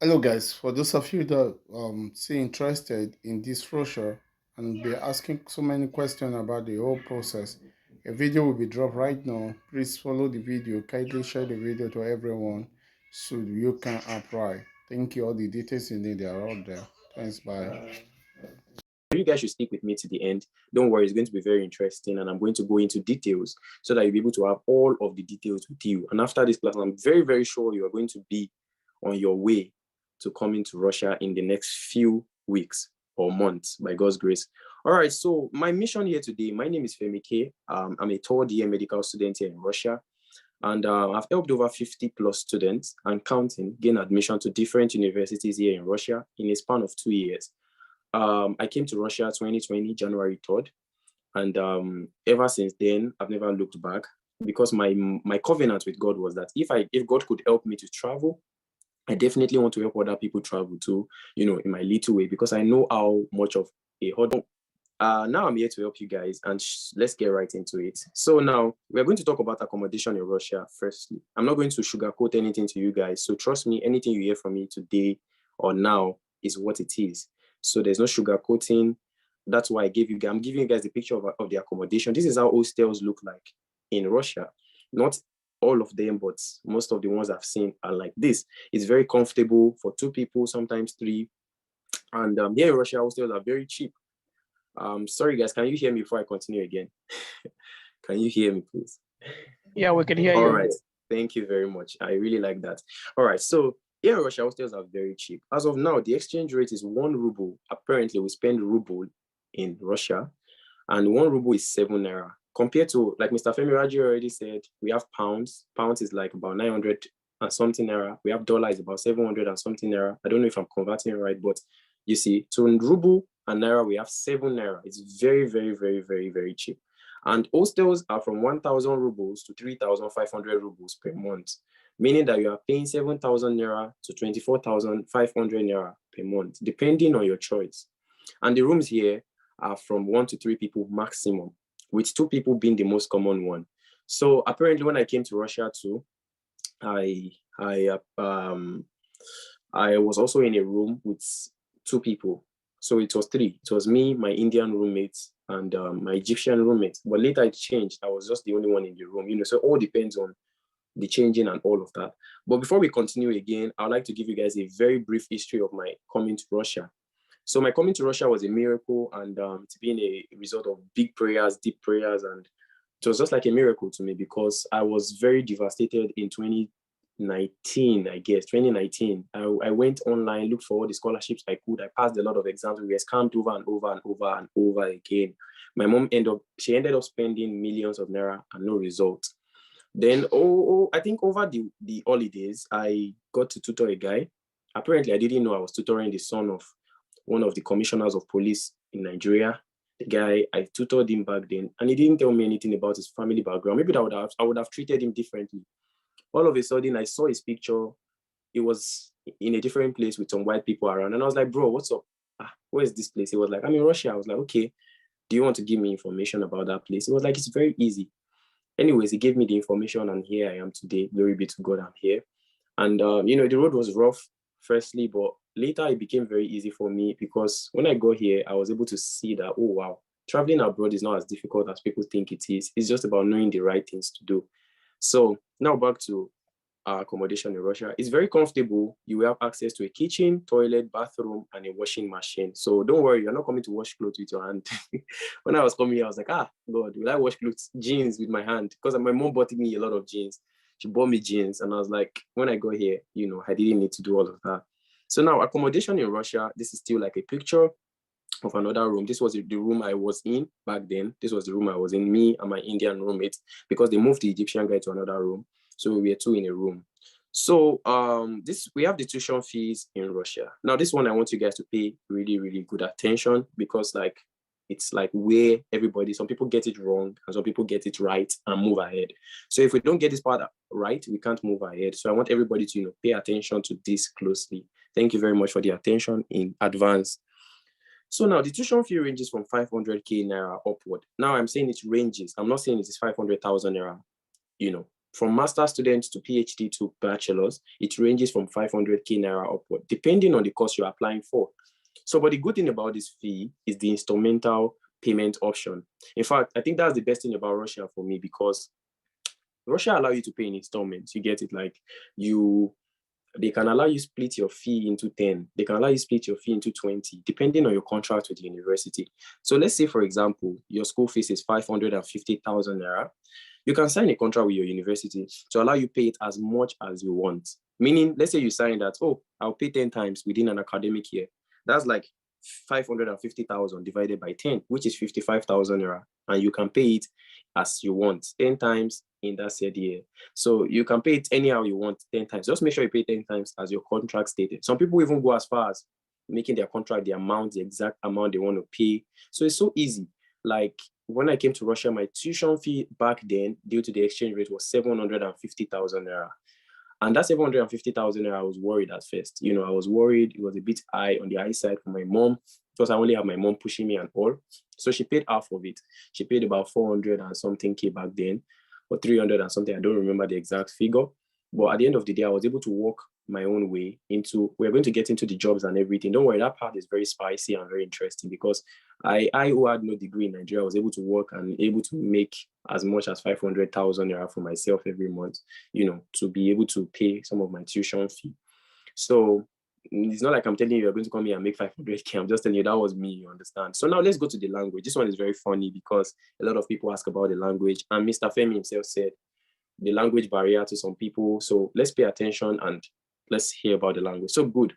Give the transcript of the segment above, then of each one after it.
Hello, guys. For those of you that see interested in this brochure and be asking so many questions about the whole process, a video will be dropped right now. Please follow the video. Kindly share the video to everyone so you can apply. Thank you. All the details you need are out there. Thanks. Bye. You guys should stick with me to the end. Don't worry, it's going to be very interesting, and I'm going to go into details so that you'll be able to have all of the details with you. And after this class, I'm very, very sure you are going to be on your way to coming to Russia in the next few weeks or months by God's grace. All right, so my mission here today, my name is Femi K. I'm a third year medical student here in Russia. And I've helped over 50 plus students and counting gain admission to different universities here in Russia in a span of 2 years. I came to Russia 2020, January 3rd. And ever since then, I've never looked back because my covenant with God was that if God could help me to travel, I definitely want to help other people travel too, in my little way, because I know how much of a hurdle. Now I'm here to help you guys, and let's get right into it. So now we're going to talk about accommodation in Russia. Firstly, I'm not going to sugarcoat anything to you guys. So trust me, anything you hear from me today or now is what it is. So there's no sugarcoating. That's why I'm giving you guys the picture of the accommodation. This is how hostels look like in Russia. Not all of them, but most of the ones I've seen are like this. It's very comfortable for two people, sometimes three. And here in Russia, hostels are very cheap. Sorry guys, can you hear me before I continue again? Can you hear me, please? Yeah, we can hear All you. right, thank you very much. I really like that. All right, so here in Russia, hostels are very cheap. As of now, the exchange rate is 1 ruble. Apparently, we spend ruble in Russia, and 1 ruble is 7 naira. Compared to, like Mr. Femi Raji already said, we have pounds. Pounds is like about 900 and something naira. We have dollars about 700 and something naira. I don't know if I'm converting right, but you see, to ruble and naira, we have 7 naira. It's very, very, very, very, very cheap. And hostels are from 1,000 rubles to 3,500 rubles per month, meaning that you are paying 7,000 naira to 24,500 naira per month, depending on your choice. And the rooms here are from 1 to 3 people maximum, with 2 people being the most common one. So apparently, when I came to Russia too, I I I was also in a room with 2 people. So it was 3. It was me, my Indian roommates, and my Egyptian roommate. But later it changed. I was just the only one in the room. So it all depends on the changing and all of that. But before we continue again, I'd like to give you guys a very brief history of my coming to Russia. So my coming to Russia was a miracle, and it's been a result of big prayers, deep prayers, and it was just like a miracle to me because I was very devastated in 2019, I guess. 2019. I went online, looked for all the scholarships I could. I passed a lot of exams. We were scammed over and over and over and over again. My mom ended up spending millions of naira and no result. Then, I think over the holidays, I got to tutor a guy. Apparently, I didn't know I was tutoring the son of one of the commissioners of police in Nigeria. The guy, I tutored him back then, and he didn't tell me anything about his family background. Maybe I would have treated him differently. All of a sudden, I saw his picture. It was in a different place with some white people around, and I was like, "Bro, what's up? Where's this place?" He was like, "I'm in Russia." I was like, "Okay, do you want to give me information about that place?" He was like, "It's very easy." Anyways, he gave me the information, and here I am today. Glory be to God, I'm here. And the road was rough firstly, but later it became very easy for me because when I got here, I was able to see that, oh wow, traveling abroad is not as difficult as people think it is. It's just about knowing the right things to do. So now back to our accommodation in Russia. It's very comfortable. You have access to a kitchen, toilet, bathroom, and a washing machine. So don't worry, you're not coming to wash clothes with your hand. When I was coming here, I was like, God, will I wash clothes, jeans with my hand? Because my mom bought me a lot of jeans. She bought me jeans, and I was like, when I got here, I didn't need to do all of that. So now accommodation in Russia, this is still like a picture of another room. This was the room I was in back then. This was the room I was in, me and my Indian roommate, because they moved the Egyptian guy to another room. So we were 2 in a room. So we have the tuition fees in Russia. Now this one I want you guys to pay really, really good attention because it's like where some people get it wrong and some people get it right and move ahead. So if we don't get this part right, we can't move ahead. So I want everybody to pay attention to this closely. Thank you very much for the attention in advance. So now the tuition fee ranges from 500k naira upward. Now I'm saying it ranges. I'm not saying it is 500,000 naira, From master students to PhD to bachelor's, it ranges from 500k naira upward, depending on the course you're applying for. So, but the good thing about this fee is the instrumental payment option. In fact, I think that's the best thing about Russia for me, because Russia allow you to pay in installments. You get it? Like they can allow you split your fee into 10. They can allow you split your fee into 20, depending on your contract with the university. So let's say, for example, your school fees is 550,000 naira. You can sign a contract with your university to allow you pay it as much as you want. Meaning, let's say you sign that, oh, I'll pay 10 times within an academic year. That's like 550,000 divided by 10, which is 55,000 naira. And you can pay it as you want, 10 times in that said year. So you can pay it anyhow you want 10 times. Just make sure you pay 10 times as your contract stated. Some people even go as far as making their contract the amount, the exact amount they want to pay. So it's so easy. Like when I came to Russia, my tuition fee back then, due to the exchange rate, was 750,000 naira. And that 750,000 naira, I was worried at first. You know, I was worried. It was a bit high on the high side for my mom, because I only have my mom pushing me and all. So she paid half of it. She paid about 400 and something K back then, or 300 and something. I don't remember the exact figure. But at the end of the day, I was able to walk my own way into, we're going to get into the jobs and everything. Don't worry, that part is very spicy and very interesting, because I who had no degree in Nigeria, was able to work and able to make as much as 500,000 naira for myself every month, you know, to be able to pay some of my tuition fee. So it's not like I'm telling you you're going to come here and make 500k. I'm just telling you that was me, you understand? So now let's go to the language. This one is very funny because a lot of people ask about the language, and Mr. Femi himself said the language barrier to some people. So let's pay attention and let's hear about the language. So good.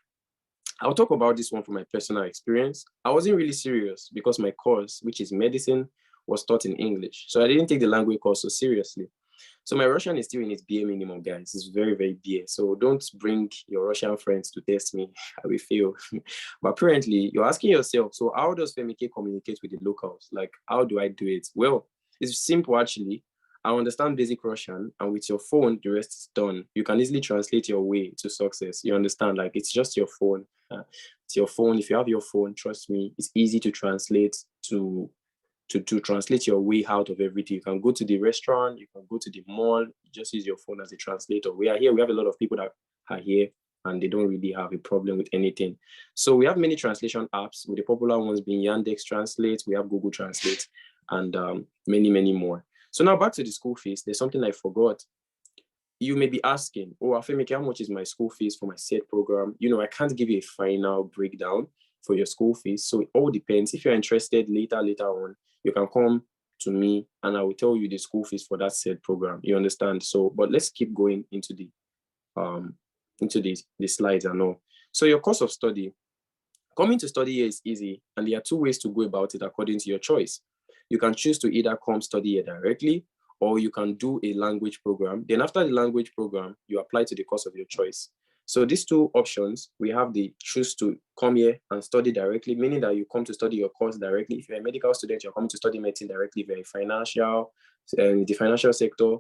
I'll talk about this one from my personal experience. I wasn't really serious because my course, which is medicine, was taught in English. So I didn't take the language course so seriously. So my Russian is still in its BA minimum, guys. It's very, very BA. So don't bring your Russian friends to test me. I will fail. But apparently, you're asking yourself, so how does Femike communicate with the locals? Like, how do I do it? Well, it's simple, actually. I understand basic Russian, and with your phone, the rest is done. You can easily translate your way to success. You understand? Like, it's just your phone. It's your phone. If you have your phone, trust me, it's easy to translate to translate your way out of everything. You can go to the restaurant, you can go to the mall, just use your phone as a translator. We are here, we have a lot of people that are here and they don't really have a problem with anything. So we have many translation apps, with the popular ones being Yandex Translate, we have Google Translate, and many, many more. So now back to the school fees. There's something I forgot. You may be asking, oh, Afemike, how much is my school fees for my SET program? You know, I can't give you a final breakdown for your school fees. So it all depends. If you're interested later on, you can come to me and I will tell you the school fees for that SET program. You understand? So, but let's keep going into the slides and all. So your course of study, coming to study here is easy, and there are two ways to go about it according to your choice. You can choose to either come study here directly, or you can do a language program. Then after the language program, you apply to the course of your choice. So these two options, we have the choose to come here and study directly, meaning that you come to study your course directly. If you're a medical student, you're coming to study medicine directly. If you're the financial sector,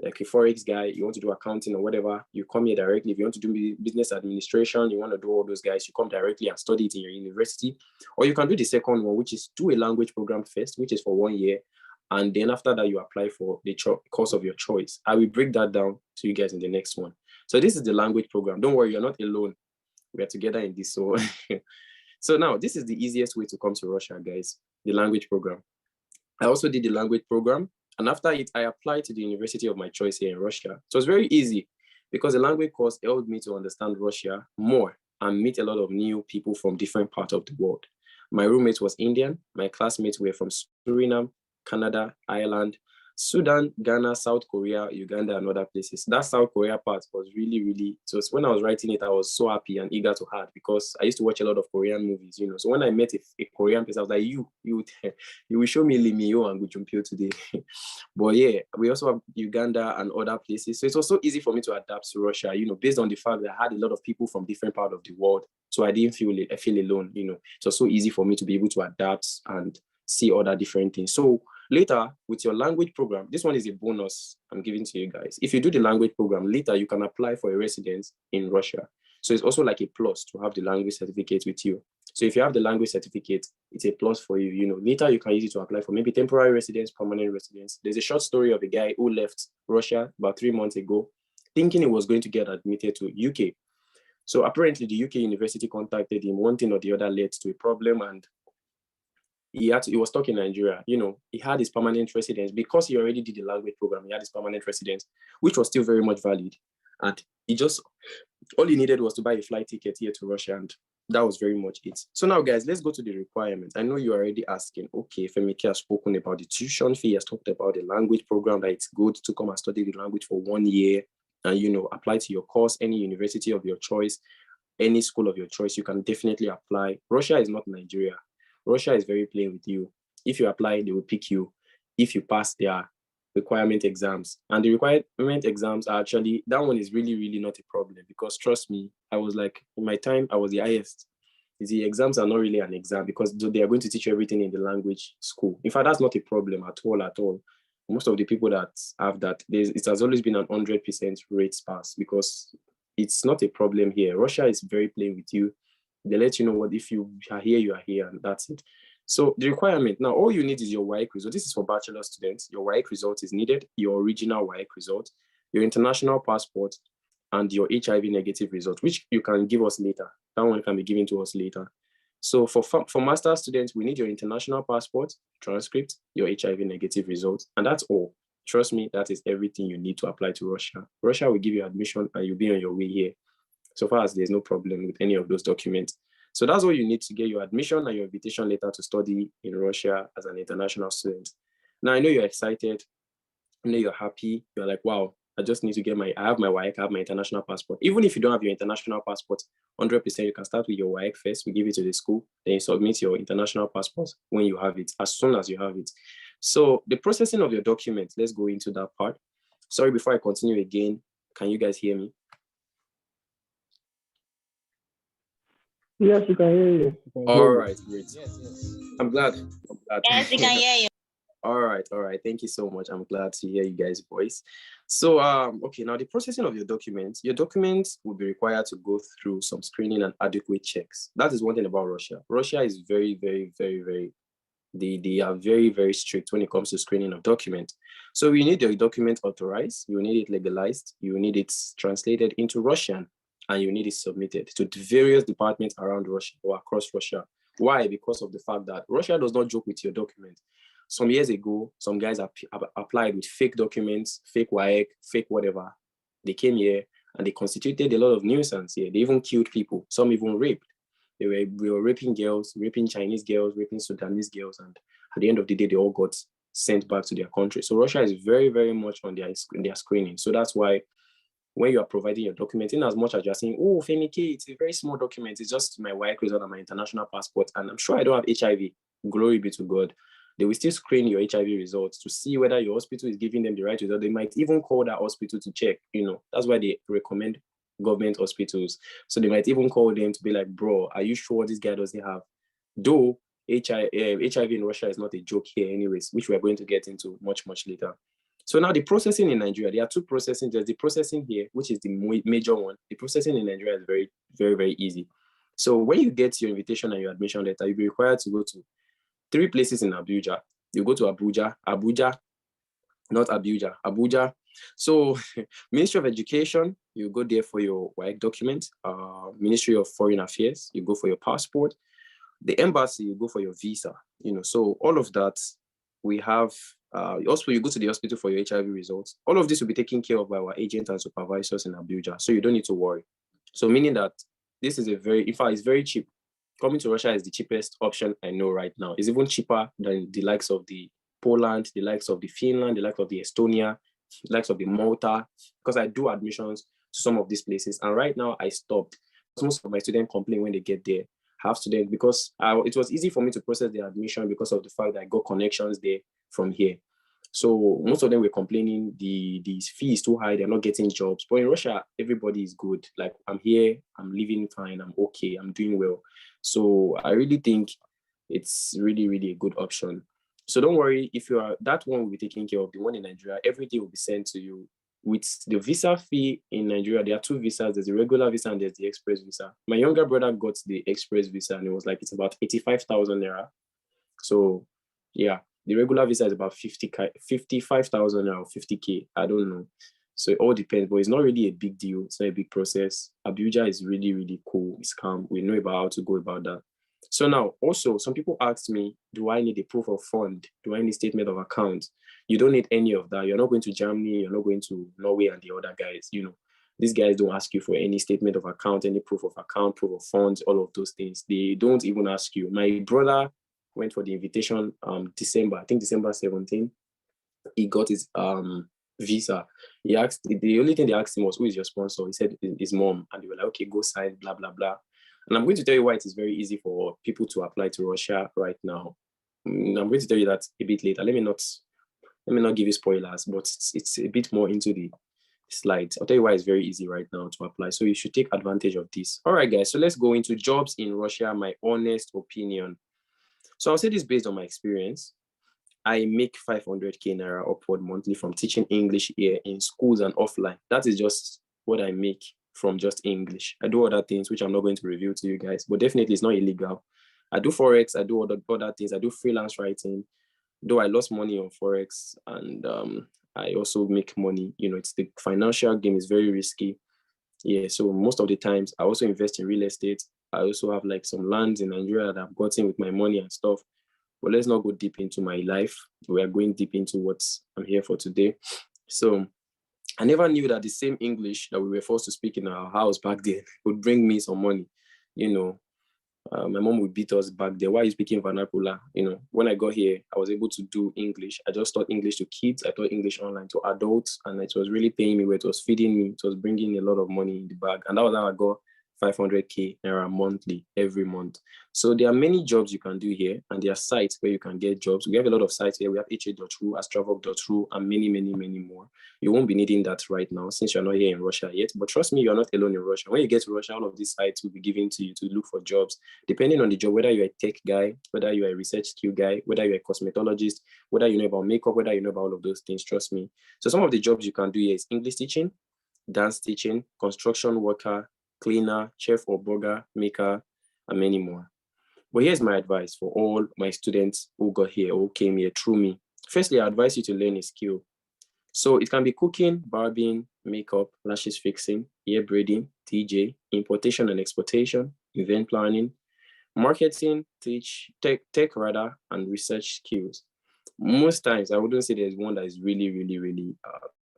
like a Forex guy, you want to do accounting or whatever, you come here directly. If you want to do business administration, you want to do all those guys, you come directly and study it in your university. Or you can do the second one, which is do a language program first, which is for 1 year. And then after that, you apply for the course of your choice. I will break that down to you guys in the next one. So this is the language program. Don't worry, you're not alone. We are together in this. So, so now this is the easiest way to come to Russia, guys, the language program. I also did the language program. And after it, I applied to the university of my choice here in Russia. So it's very easy because the language course helped me to understand Russia more and meet a lot of new people from different parts of the world. My roommate was Indian. My classmates were from Suriname, Canada, Ireland, Sudan, Ghana, South Korea, Uganda, and other places. That South Korea part was really, really, so when I was writing it, I was so happy and eager to add because I used to watch a lot of Korean movies, you know. So when I met a Korean person, I was like, you will show me Lee Min-ho and Gu Jun-pyo today. But yeah, we also have Uganda and other places. So it was so easy for me to adapt to Russia, you know, based on the fact that I had a lot of people from different parts of the world. So I didn't feel alone, you know. It was so easy for me to be able to adapt and see other different things. So later, with your language program, this one is a bonus I'm giving to you guys. If you do the language program, later you can apply for a residence in Russia. So it's also like a plus to have the language certificate with you. So if you have the language certificate, it's a plus for you. You know, later you can use it to apply for maybe temporary residence, permanent residence. There's a short story of a guy who left Russia about 3 months ago, thinking he was going to get admitted to UK. So apparently the UK university contacted him. One thing or the other led to a problem, and he was stuck in Nigeria. You know, he had his permanent residence because he already did the language program. He had his permanent residence, which was still very much valid. And all he needed was to buy a flight ticket here to Russia, and that was very much it. So now, guys, let's go to the requirements. I know you're already asking, okay, Femike has spoken about the tuition fee, has talked about the language program, that it's good to come and study the language for 1 year and, you know, apply to your course, any university of your choice, any school of your choice, you can definitely apply. Russia is not Nigeria. Russia is very plain with you. If you apply, they will pick you if you pass their requirement exams. And the requirement exams are actually, that one is really, really not a problem, because trust me, I was like, in my time, I was the highest. The exams are not really an exam because they are going to teach you everything in the language school. In fact, that's not a problem at all. Most of the people that have that, it has always been an 100% rate pass, because it's not a problem here. Russia is very plain with you. They let you know what, if you are here, you are here, and that's it. So the requirement, now all you need is your WAEC result. This is for bachelor students. Your WAEC result is needed, your original WAEC result, your international passport, and your HIV negative result, which you can give us later. That one can be given to us later. So for master students, we need your international passport, transcript, your HIV negative result, and that's all. Trust me, that is everything you need to apply to Russia. Russia will give you admission and you'll be on your way here, so far as there's no problem with any of those documents. So that's all you need to get your admission and your invitation letter to study in Russia as an international student. Now, I know you're excited. I know you're happy. You're like, wow, I just need to get I have my WAEC, I have my international passport. Even if you don't have your international passport, 100%, you can start with your WAEC first. We give it to the school. Then you submit your international passport when you have it, as soon as you have it. So the processing of your documents, let's go into that part. Sorry, before I continue again, can you guys hear me? Yes, we can hear you. All right, great. Yes. I'm glad. Yes, we can hear you. All right. Thank you so much. I'm glad to hear you guys' voice. So, okay, now the processing of your documents will be required to go through some screening and adequate checks. That is one thing about Russia. Russia is very, very, very, very, they are very, very strict when it comes to screening of documents. So you need your document authorized, you need it legalized, you need it translated into Russian, and you need it submitted to the various departments around Russia or across Russia. Why? Because of the fact that Russia does not joke with your document. Some years ago, some guys applied with fake documents, fake WAEC, fake whatever. They came here and they constituted a lot of nuisance here. They even killed people. Some even raped. We were raping girls, raping Chinese girls, raping Sudanese girls. And at the end of the day, they all got sent back to their country. So Russia is very, very much on their screening. So that's why when you are providing your document, in as much as you're saying, oh, Femike, it's a very small document, it's just my WAEC result and my international passport, and I'm sure I don't have HIV, glory be to God, they will still screen your HIV results to see whether your hospital is giving them the right result. They might even call that hospital to check, that's why they recommend government hospitals. So they might even call them to be like, bro, are you sure this guy doesn't have? Though HIV in Russia is not a joke here anyways, which we're going to get into much, much later. So now the processing in Nigeria, there are two processing. There's the processing here, which is the major one. The processing in Nigeria is very, very, very easy. So when you get your invitation and your admission letter, you'll be required to go to 3 places in Abuja. You go to Abuja, not Abuja, Abuja. So Ministry of Education, you go there for your WAEC document. Ministry of Foreign Affairs, you go for your passport. The embassy, you go for your visa. So all of that we have. Also, you go to the hospital for your HIV results. All of this will be taken care of by our agents and supervisors in Abuja. So you don't need to worry. So meaning that this is in fact, it's very cheap. Coming to Russia is the cheapest option I know right now. It's even cheaper than the likes of the Poland, the likes of the Finland, the likes of the Estonia, the likes of the Malta, because I do admissions to some of these places. And right now I stopped. Most of my students complain when they get there. Have students, because it was easy for me to process their admission because of the fact that I got connections there from here. So most of them were complaining the fee is too high, they're not getting jobs. But in Russia, everybody is good. Like, I'm here, I'm living fine, I'm okay, I'm doing well. So I really think it's really, really a good option. So don't worry, if that one will be taken care of, the one in Nigeria, every day will be sent to you with the visa fee in Nigeria, there are two visas. There's the regular visa and there's the express visa. My younger brother got the express visa and it was like, it's about 85,000 naira. So yeah, the regular visa is about 55,000 naira or 50K. I don't know. So it all depends, but it's not really a big deal. It's not a big process. Abuja is really, really cool. It's calm. We know about how to go about that. So now, also, some people ask me, do I need a proof of fund? Do I need statement of account? You don't need any of that. You're not going to Germany. You're not going to Norway and the other guys. You know, these guys don't ask you for any statement of account, any proof of account, proof of funds, all of those things. They don't even ask you. My brother went for the invitation December, I think December 17. He got his visa. He asked, the only thing they asked him was, who is your sponsor? He said his mom. And they were like, okay, go sign, blah, blah, blah. And I'm going to tell you why it is very easy for people to apply to Russia right now. I'm going to tell you that a bit later. Let me not give you spoilers, but it's a bit more into the slides. I'll tell you why it's very easy right now to apply. So you should take advantage of this. All right, guys. So let's go into jobs in Russia, my honest opinion. So I'll say this based on my experience. I make 500K naira upward monthly from teaching English here in schools and offline. That is just what I make from just English. I do other things, which I'm not going to reveal to you guys, but definitely it's not illegal. I do Forex, I do other things, I do freelance writing, though I lost money on Forex, and I also make money. You know, it's the financial game is very risky. Yeah, so most of the times I also invest in real estate. I also have like some lands in Nigeria that I've gotten with my money and stuff. But let's not go deep into my life. We are going deep into what I'm here for today. So I never knew that the same English that we were forced to speak in our house back then would bring me some money. You know, my mom would beat us back there. Why are you speaking vernacular? You know, when I got here, I was able to do English. I just taught English to kids. I taught English online to adults, and it was really paying me where it was feeding me. It was bringing a lot of money in the bag. And that was how I got 500K naira monthly every month. So there are many jobs you can do here, and there are sites where you can get jobs. We have a lot of sites here. We have ha.ru, astravok.ru, and many, many, many more. You won't be needing that right now since you're not here in Russia yet. But trust me, you're not alone in Russia. When you get to Russia, all of these sites will be given to you to look for jobs, depending on the job, whether you're a tech guy, whether you're a research skill guy, whether you're a cosmetologist, whether you know about makeup, whether you know about all of those things, trust me. So some of the jobs you can do here is English teaching, dance teaching, construction worker, cleaner, chef or burger maker, and many more. But here's my advice for all my students who got here, who came here through me. Firstly, I advise you to learn a skill. So it can be cooking, barbing, makeup, lashes fixing, hair braiding, DJ, importation and exportation, event planning, marketing, tech rather, and research skills. Most times, I wouldn't say there's one that is really, really, really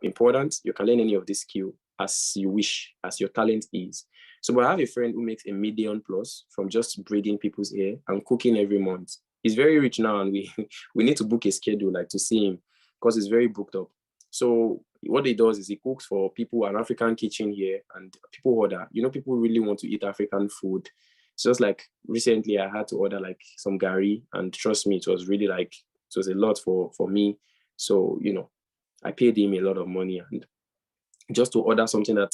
important. You can learn any of this skill as you wish, as your talent is. So I have a friend who makes $1 million plus from just braiding people's hair and cooking every month. He's very rich now, and we need to book a schedule like to see him because he's very booked up. So what he does is he cooks for people, an African kitchen here, and people order. You know, people really want to eat African food. It's just like recently I had to order like some gari, and trust me, it was really like, it was a lot for me. So, you know, I paid him a lot of money, and just to order something that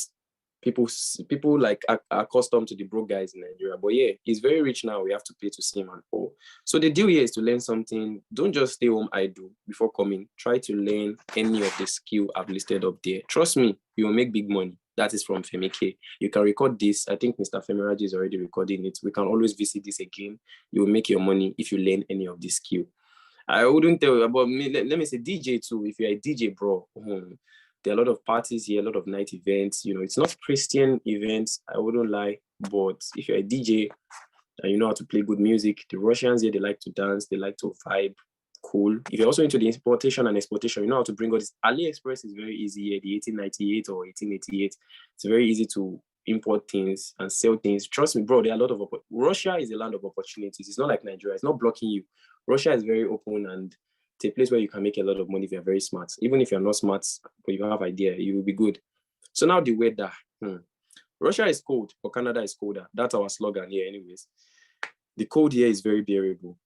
people like are accustomed to the broke guys in Nigeria. But yeah, he's very rich now. We have to pay to see him and all. So the deal here is to learn something. Don't just stay home idle before coming. Try to learn any of the skill I've listed up there. Trust me, you will make big money. That is from Femi K. You can record this. I think Mr. Femiraji is already recording it. We can always visit this again. You will make your money if you learn any of this skill. I wouldn't tell you about me. Let me say DJ too. If you're a DJ, bro, there are a lot of parties here, a lot of night events. You know, it's not Christian events, I wouldn't lie. But if you're a DJ and you know how to play good music, the Russians here, they like to dance, they like to vibe. Cool. If you're also into the importation and exportation, you know how to bring all this. AliExpress is very easy here, the 1898 or 1888. It's very easy to import things and sell things. Trust me, bro, there are a lot of Russia is a land of opportunities. It's not like Nigeria. It's not blocking you. Russia is very open, and it's a place where you can make a lot of money if you're very smart. Even if you're not smart, but you have idea, you will be good. So now the weather. Russia is cold, but Canada is colder. That's our slogan here anyways. The cold here is very bearable.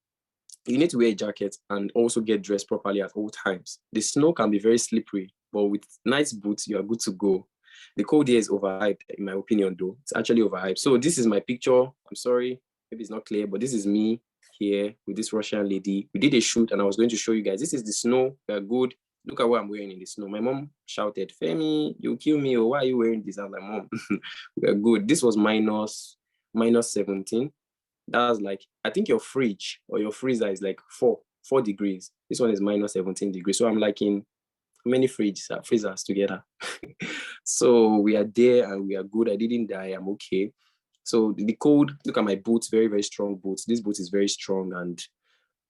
You need to wear a jacket and also get dressed properly at all times. The snow can be very slippery, but with nice boots, you are good to go. The cold here is overhyped, in my opinion, though. It's actually overhyped. So this is my picture. I'm sorry, maybe it's not clear, but this is me here with this Russian lady. We did a shoot, and I was going to show you guys. This is the snow. We are good. Look at what I'm wearing in the snow. My mom shouted, Femi, you kill me, or why are you wearing this? I was like, Mom, we're good. This was minus 17. That's like, I think your fridge or your freezer is like 4 degrees. This one is minus 17 degrees. So I'm like in many freezers together. So we are there and we are good. I didn't die. I'm okay. So the cold, look at my boots, very, very strong boots. This boot is very strong. And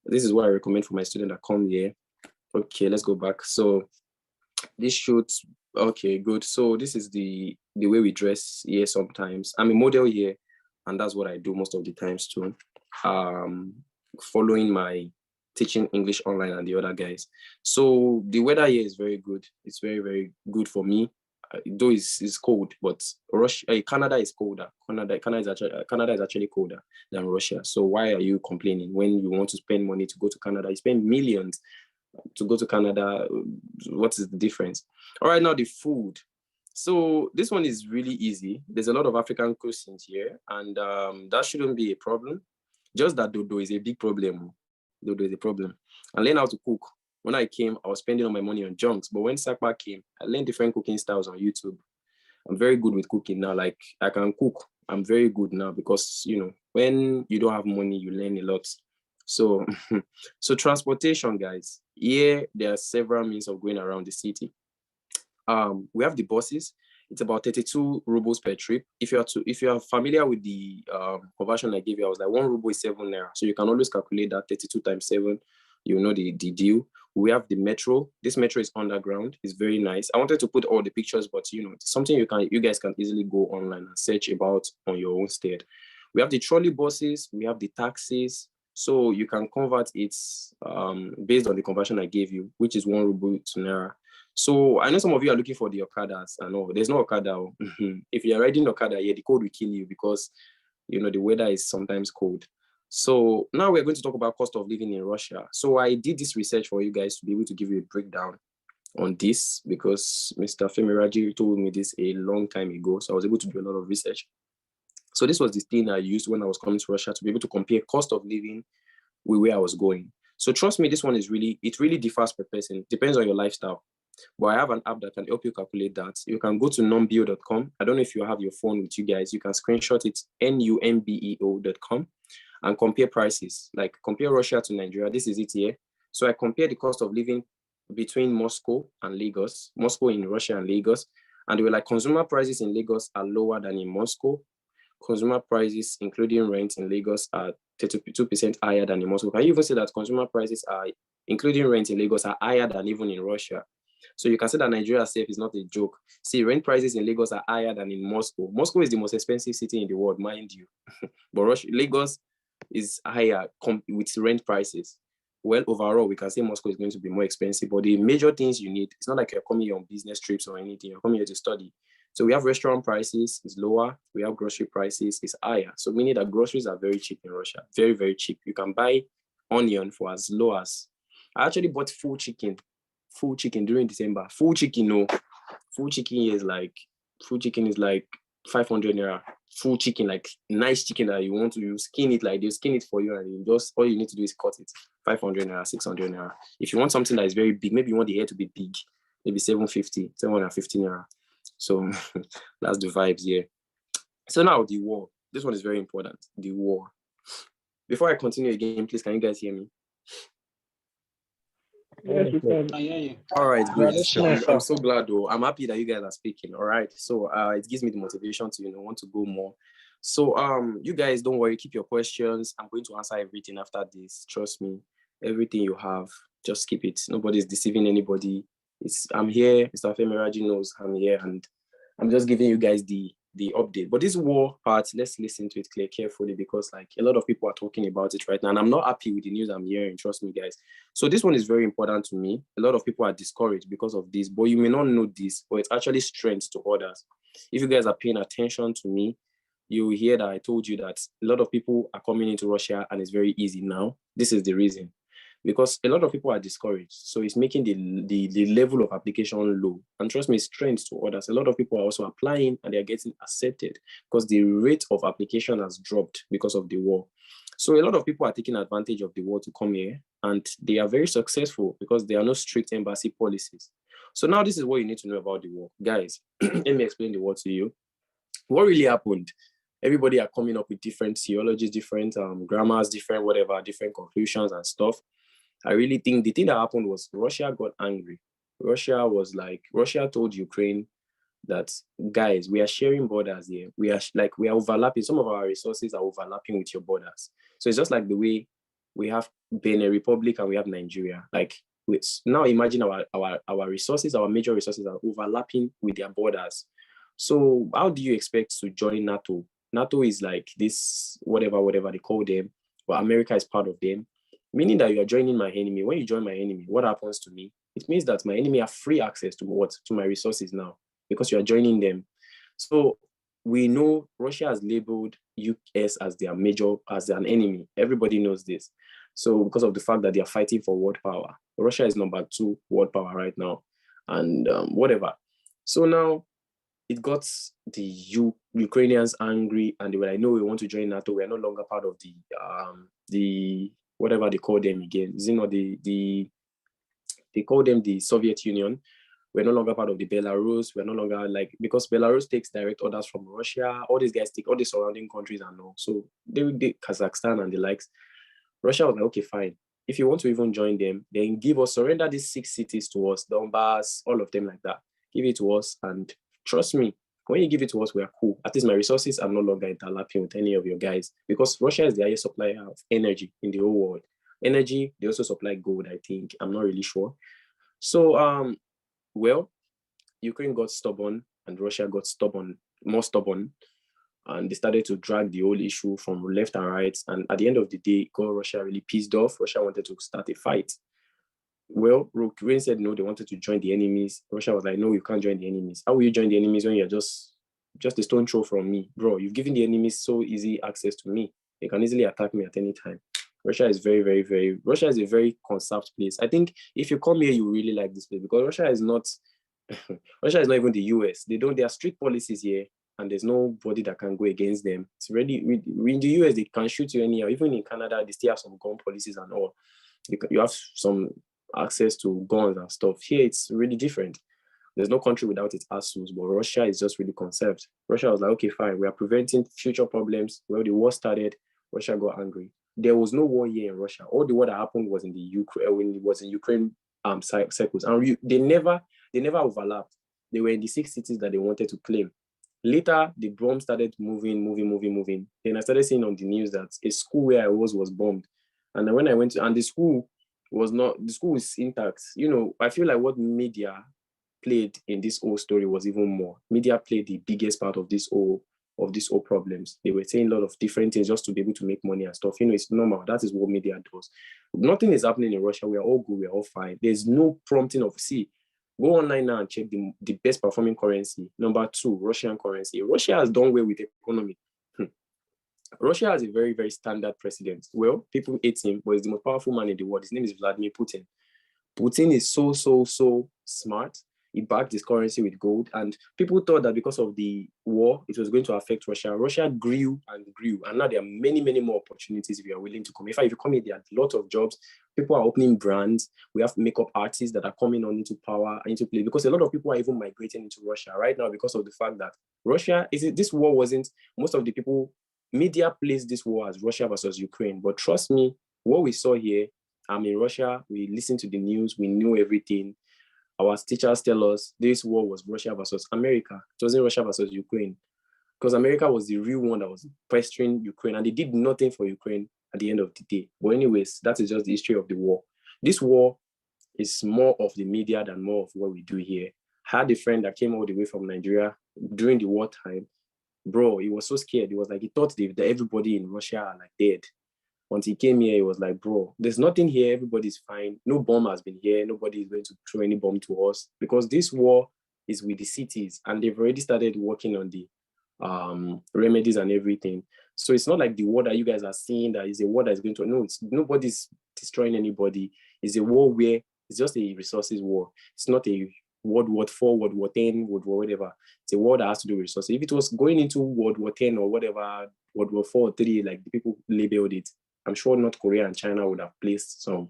this is what I recommend for my student that come here. Okay, let's go back. So this shoots, okay, good. So this is the way we dress here sometimes. I'm a model here, and that's what I do most of the times too. Following my teaching English online and the other guys. So the weather here is very good. It's very, very good for me. Though it's cold, but Canada is colder. Canada is actually colder than Russia. So why are you complaining when you want to spend money to go to Canada? You spend millions to go to Canada. What is the difference? All right, now the food. So this one is really easy. There's a lot of African cuisines here, and that shouldn't be a problem. Just that dodo is a big problem. Dodo is a problem. And learn how to cook. When I came, I was spending all my money on junks. But when Sakpa came, I learned different cooking styles on YouTube. I'm very good with cooking now. Like, I can cook. I'm very good now because, when you don't have money, you learn a lot. So, so transportation, guys. Here, there are several means of going around the city. We have the buses. It's about 32 rubles per trip. If you are familiar with the conversion I gave you, I was like 1 ruble is 7 naira. So you can always calculate that 32 times 7. You know the deal. We have the metro. This metro is underground. It's very nice. I wanted to put all the pictures, but it's something you guys can easily go online and search about on your own stead. We have the trolley buses. We have the taxis. So you can convert it based on the conversion I gave you, which is 1 ruble to naira. So I know some of you are looking for the Okadas. I know there's no Okada. If you're riding Okada, the cold will kill you because the weather is sometimes cold. So now we're going to talk about cost of living in Russia. So I did this research for you guys to be able to give you a breakdown on this because Mr. Femi Raji told me this a long time ago. So I was able to do a lot of research. So this was the thing I used when I was coming to Russia to be able to compare cost of living with where I was going. So trust me, this one it really differs per person. It depends on your lifestyle. But I have an app that can help you calculate that. You can go to numbeo.com. I don't know if you have your phone with you guys. You can screenshot it, numbeo.com, and compare prices. Like compare Russia to Nigeria. This is it here. So I compare the cost of living between Moscow and Lagos, Moscow in Russia and Lagos. And they were like, consumer prices in Lagos are lower than in Moscow. Consumer prices, including rent in Lagos, are 32% higher than in Moscow. Can you even say that consumer prices are, including rent in Lagos, are higher than even in Russia? So you can say that Nigeria safe is not a joke. See, rent prices in Lagos are higher than in Moscow. Moscow is the most expensive city in the world, mind you. But Lagos is higher with rent prices. Well, overall, we can say Moscow is going to be more expensive. But the major things you need, it's not like you're coming here on business trips or anything. You're coming here to study. So we have restaurant prices is lower. We have grocery prices is higher. So meaning that groceries are very cheap in Russia. Very, very cheap. You can buy onion for as low as... I actually bought full chicken during December. Full chicken is like 500 naira. Full chicken, like nice chicken that you want to use, skin it, like they skin it for you, and all you need to do is cut it. 500 naira, 600 naira. If you want something that is very big, maybe you want the hair to be big, maybe 750 naira. So that's the vibes here. So now the war. This one is very important. The war. Before I continue again, please, can you guys hear me? Yes, we can. I hear you. All right, good. I'm so glad though. I'm happy that you guys are speaking. All right. So it gives me the motivation to want to go more. So you guys don't worry, keep your questions. I'm going to answer everything after this. Trust me. Everything you have, just keep it. Nobody's deceiving anybody. I'm here. Mr. Femi Raji knows I'm here, and I'm just giving you guys the update. But this war part, let's listen to it carefully because like a lot of people are talking about it right now, and I'm not happy with the news I'm hearing. Trust me, guys. So this one is very important to me. A lot of people are discouraged because of this, but you may not know this, but it's actually strength to others. If you guys are paying attention to me, you will hear that I told you that a lot of people are coming into Russia and it's very easy now. This is the reason. Because a lot of people are discouraged. So it's making the level of application low. And trust me, strength to others. A lot of people are also applying and they're getting accepted because the rate of application has dropped because of the war. So a lot of people are taking advantage of the war to come here, and they are very successful because there are no strict embassy policies. So now this is what you need to know about the war. Guys, let me explain the war to you. What really happened? Everybody are coming up with different theologies, different grammars, different whatever, different conclusions and stuff. I really think the thing that happened was Russia got angry. Russia told Ukraine that, guys, we are sharing borders here. We are overlapping. Some of our resources are overlapping with your borders. So it's just like the way we have Benin Republic and we have Nigeria. Like, now imagine our resources, our major resources are overlapping with their borders. So how do you expect to join NATO? NATO is like this, whatever they call them, but America is part of them. Meaning that you are joining my enemy. When you join my enemy, what happens to me? It means that my enemy have free access to what? To my resources now, because you are joining them. So we know Russia has labeled US as an enemy. Everybody knows this. So because of the fact that they are fighting for world power, Russia is number 2 world power right now, and whatever. So now it got the Ukrainians angry, and they were like, no, we want to join NATO. We are no longer part of the whatever they call them again. Is it not they call them the Soviet Union? We're no longer part of the Belarus. We're no longer because Belarus takes direct orders from Russia. All these guys take all the surrounding countries and all. So they Kazakhstan and the likes. Russia was like, okay, fine. If you want to even join them, then surrender these 6 cities to us, Donbass, all of them like that. Give it to us, and trust me, when you give it to us, we are cool. At least my resources are no longer interlapping with any of your guys, because Russia is the highest supplier of energy in the whole world. Energy, they also supply gold, I think. I'm not really sure. So, Ukraine got stubborn and Russia got more stubborn, and they started to drag the whole issue from left and right. And at the end of the day, got Russia really pissed off. Russia wanted to start a fight. Well, Ukraine said no, they wanted to join the enemies. Russia was like, no, you can't join the enemies. How will you join the enemies when you're just a stone throw from me? Bro, you've given the enemies so easy access to me. They can easily attack me at any time. Russia is Russia is a very conserved place. I think if you come here, you really like this place, because Russia is not even the US. There are strict policies here, and there's nobody that can go against them. It's really, in the US, they can shoot you anyhow. Even in Canada, they still have some gun policies and all. You have some access to guns and stuff. Here, it's really different. There's no country without its assholes, but Russia is just really conserved. Russia was like, okay, fine, we are preventing future problems. Well, the war started, Russia got angry. There was no war here in Russia. All the war that happened was in the Ukraine, when it was in Ukraine circles, and they never overlapped. They were in the 6 cities that they wanted to claim. Later, the bomb started moving. Then I started seeing on the news that a school where I was bombed. And then when I went to, and the school was intact. I feel like what media played in this whole story was even more. Media played the biggest part of these whole problems. They were saying a lot of different things just to be able to make money and stuff. It's normal. That is what media does. Nothing is happening in Russia. We are all good. We are all fine. There's no prompting of, go online now and check the best performing currency. Number 2, Russian currency. Russia has done well with the economy. Russia has a very, very standard president. Well, people hate him, but he's the most powerful man in the world. His name is Vladimir Putin. Putin is so smart. He backed his currency with gold, and people thought that because of the war, it was going to affect Russia. Russia grew, and now there are many, many more opportunities if you are willing to come. In fact, if you come here, there are a lot of jobs. People are opening brands. We have makeup artists that are coming on into power, into play, because a lot of people are even migrating into Russia right now because of the fact that this war wasn't, most of the people, media plays this war as Russia versus Ukraine. But trust me, what we saw here, I'm in Russia, we listen to the news, we know everything. Our teachers tell us this war was Russia versus America. It wasn't Russia versus Ukraine, because America was the real one that was pestering Ukraine, and they did nothing for Ukraine at the end of the day. But anyways, that is just the history of the war. This war is more of the media than more of what we do here. I had a friend that came all the way from Nigeria during the wartime. Bro, he was so scared. He was like, he thought that everybody in Russia are like dead. Once he came here, he was like, bro, there's nothing here. Everybody's fine. No bomb has been here. Nobody is going to throw any bomb to us, because this war is with the cities, and they've already started working on the remedies and everything. So it's not like the war that you guys are seeing that is a war that is going to, no, nobody's destroying anybody. It's a war where it's just a resources war. It's not a World War IV, World War X, World War whatever. It's a war that has to do with resources. If it was going into World War X or whatever, World War IV or III, like the people labeled it, I'm sure North Korea and China would have placed some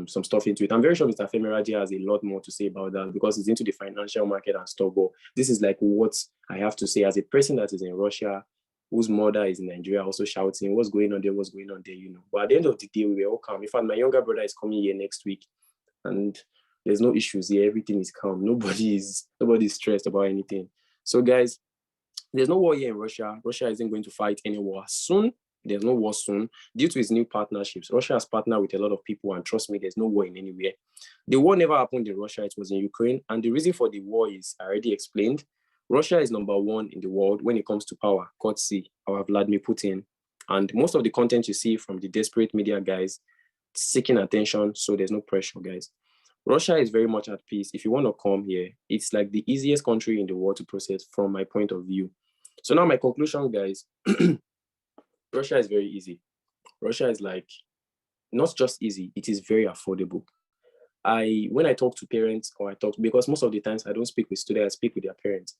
stuff into it. I'm very sure Mr. Femi Raji has a lot more to say about that because he's into the financial market and stuff. But this is like what I have to say as a person that is in Russia, whose mother is in Nigeria, also shouting, what's going on there, what's going on there, you know. But at the end of the day, we were all calm. In fact, my younger brother is coming here next week, and there's no issues here. Everything is calm. Nobody is stressed about anything. So guys, there's no war here in Russia. Russia isn't going to fight any war soon. There's no war soon due to its new partnerships. Russia has partnered with a lot of people, and trust me, there's no war in anywhere. The war never happened in Russia. It was in Ukraine. And the reason for the war is already explained. Russia is number one in the world when it comes to power, courtesy, our Vladimir Putin. And most of the content you see from the desperate media guys seeking attention, so there's no pressure, guys. Russia is very much at peace. If you want to come here, it's like the easiest country in the world to process from my point of view. So now my conclusion, guys, Russia is very easy. Russia is like, not just easy, it is very affordable. When I talk to parents because most of the times I don't speak with students, I speak with their parents.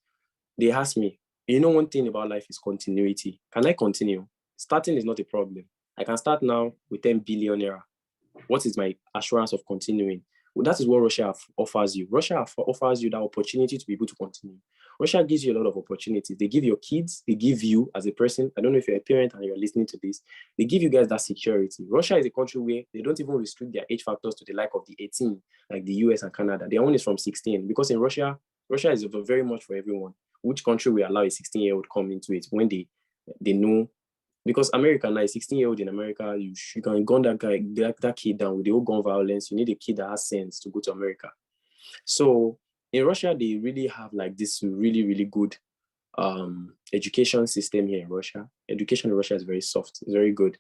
They ask me, you know, one thing about life is continuity. Can I continue? Starting is not a problem. I can start now with 10 billion naira. What is my assurance of continuing? Well, that is what Russia offers you. Russia offers you that opportunity to be able to continue. Russia gives you a lot of opportunities. They give your kids, they give you as a person. I don't know if you're a parent and you're listening to this. They give you guys that security. Russia is a country where they don't even restrict their age factors to the like of the 18, like the US and Canada. Their own is from 16. Because in Russia is very much for everyone. Which country will allow a 16-year-old come into it when they know? Because America now, a 16-year-old in America, you can gun that kid down with the whole gun violence. You need a kid that has sense to go to America. So in Russia, they really have like this really, really good education system here in Russia. Education in Russia is very soft, it's very good.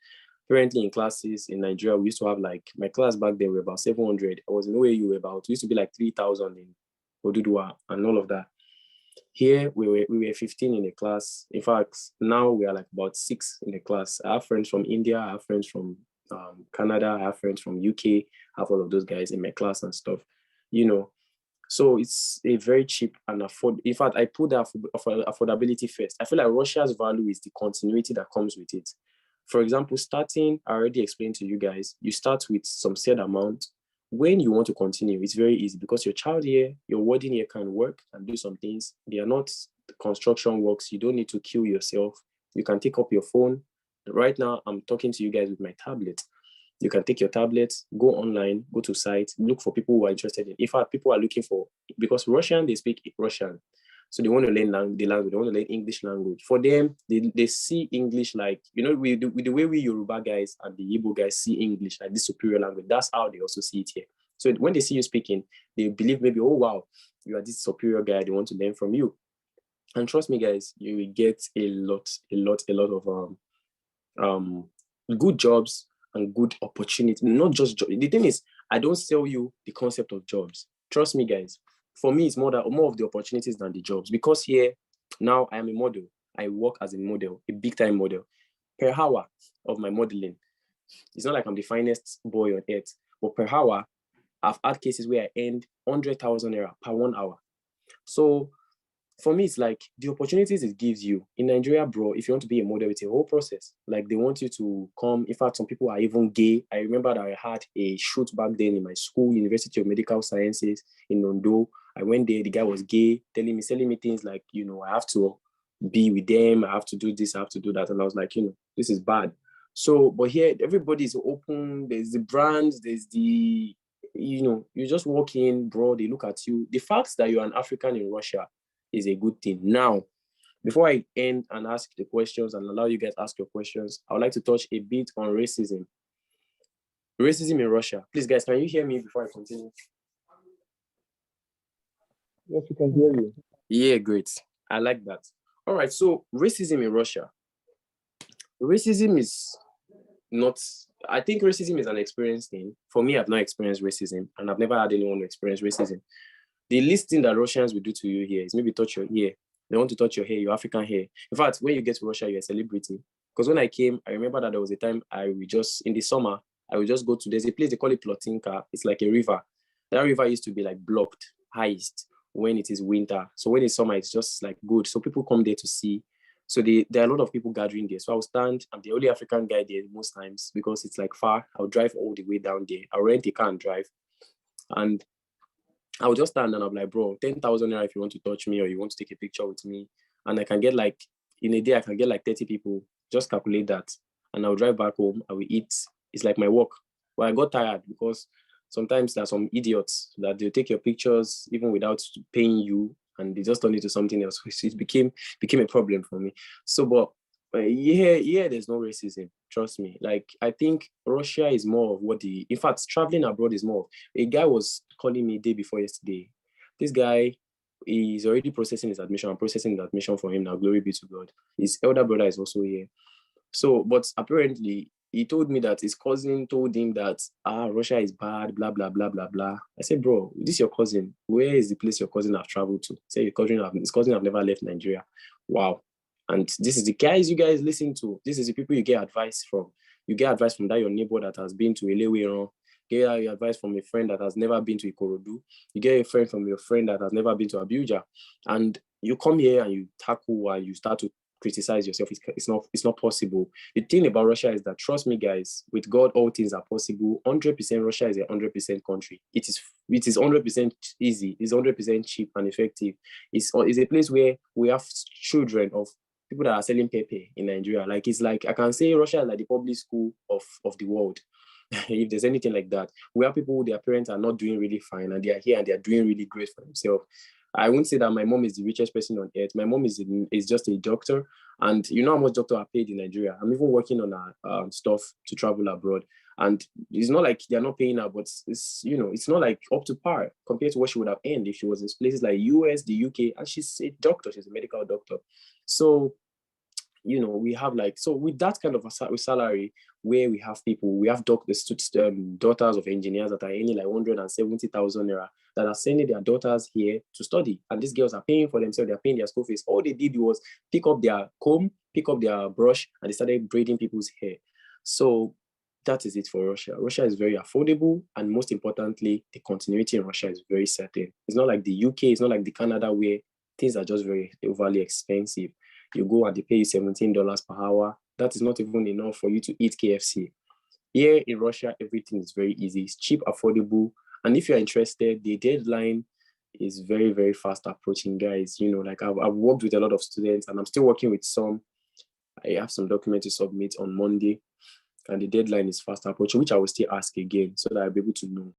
Currently in classes in Nigeria, we used to have like, my class back then were about 700. I was in OAU about, we used to be like 3,000 in Oduduwa and all of that. Here, we were 15 in the class. In fact, now we are like about 6 in the class. I have friends from India, I have friends from Canada, I have friends from UK, I have all of those guys in my class and stuff, you know. So it's a very cheap and in fact, I put that affordability first. I feel like Russia's value is the continuity that comes with it. For example, starting, I already explained to you guys, you start with some set amount. When you want to continue, it's very easy because your child here, your warden here can work and do some things. They are not construction works. You don't need to kill yourself. You can take up your phone. Right now, I'm talking to you guys with my tablet. You can take your tablet, go online, go to sites, look for people who are interested in. In fact, people are looking for, because Russian, they speak Russian. So they want to learn the language, they want to learn English language. For them, they see English like, you know, with the way we Yoruba guys and the Igbo guys see English, like this superior language. That's how they also see it here. So when they see you speaking, they believe maybe, oh, wow, you are this superior guy, they want to learn from you. And trust me, guys, you will get a lot of good jobs and good opportunity. Not just jobs. The thing is, I don't sell you the concept of jobs. Trust me, guys. For me, it's more of the opportunities than the jobs. Because here, now I am a model. I work as a model, a big-time model. Per hour of my modeling, it's not like I'm the finest boy on earth, but per hour, I've had cases where I earned 100,000 naira per 1 hour. So for me, it's like the opportunities it gives you. In Nigeria, bro, if you want to be a model, it's a whole process. Like they want you to come. In fact, some people are even gay. I remember that I had a shoot back then in my school, University of Medical Sciences in Ondo. I went there, the guy was gay, selling me things like, you know, I have to be with them, I have to do this, I have to do that. And I was like, you know, this is bad. So, but here, everybody is open. There's the brands, there's the, you know, you just walk in, bro, they look at you. The fact that you're an African in Russia is a good thing. Now, before I end and ask the questions and allow you guys to ask your questions, I would like to touch a bit on racism. Racism in Russia. Please, guys, can you hear me before I continue? Yes, we can hear you. Yeah, great. I like that. All right, so racism in Russia. Racism is not, I think racism is an experience thing. For me, I've not experienced racism, and I've never had anyone who experience racism. The least thing that Russians will do to you here is maybe touch your hair. They want to touch your hair, your African hair. In fact, when you get to Russia, you're a celebrity. Because when I came, I remember that there was a time in the summer, I would just go to, there's a place they call it Plotinka. It's like a river. That river used to be like blocked, iced when it is winter. So when it's summer, it's just like good. So people come there to see. So there are a lot of people gathering there. So I'll stand, I'm the only African guy there most times because it's like far. I'll drive all the way down there. I'll rent a car and drive. And I'll just stand and I'm like, bro, 10,000 naira if you want to touch me or you want to take a picture with me. And I can get like, in a day, I can get like 30 people. Just calculate that. And I'll drive back home. I will eat. It's like my work. But I got tired because sometimes there's some idiots that they'll take your pictures even without paying you, and they just turn it to something else, which it became a problem for me. So, but yeah, there's no racism. Trust me. Like, I think Russia is more of in fact, traveling abroad is more. A guy was calling me day before yesterday. This guy is already processing his admission. I'm processing the admission for him now. Glory be to God. His elder brother is also here. So, but apparently, he told me that his cousin told him that Russia is bad, blah blah blah blah blah. I said, bro, this is your cousin. Where is the place your cousin have traveled to? Say his cousin have never left Nigeria. Wow. And this is the guys you guys listen to. This is the people you get advice from. You get advice from that your neighbor that has been to Eleweron. Get your advice from a friend that has never been to Ikorodu. You get a friend from your friend that has never been to Abuja. And you come here and you tackle and you start to criticize yourself. It's not possible. The thing about Russia is that, trust me, guys, with God, all things are possible. 100% Russia is a 100% country. It is 100% easy. It's 100% cheap and effective. It's a place where we have children of people that are selling pepe in Nigeria. Like, it's like, I can say Russia is like the public school of the world. If there's anything like that, where people, their parents are not doing really fine and they are here and they are doing really great for themselves. I wouldn't say that my mom is the richest person on earth. My mom is just a doctor, and you know how much doctors are paid in Nigeria. I'm even working on stuff to travel abroad, and it's not like they're not paying her, but it's not like up to par compared to what she would have earned if she was in places like US, the UK, and she's a doctor. She's a medical doctor. So, we have with that kind of a salary, where we have doctors, daughters of engineers that are earning like 170,000 naira, that are sending their daughters here to study. And these girls are paying for themselves, they're paying their school fees. All they did was pick up their comb, pick up their brush, and they started braiding people's hair. So that is it for Russia. Russia is very affordable, and most importantly, the continuity in Russia is very certain. It's not like the UK, it's not like the Canada, where things are just very overly expensive. You go and they pay you $17 per hour. That is not even enough for you to eat KFC. Here in Russia, everything is very easy. It's cheap, affordable. And if you're interested, the deadline is very, very fast approaching, guys. I've worked with a lot of students, and I'm still working with some. I have some documents to submit on Monday, and the deadline is fast approaching, which I will still ask again so that I'll be able to know.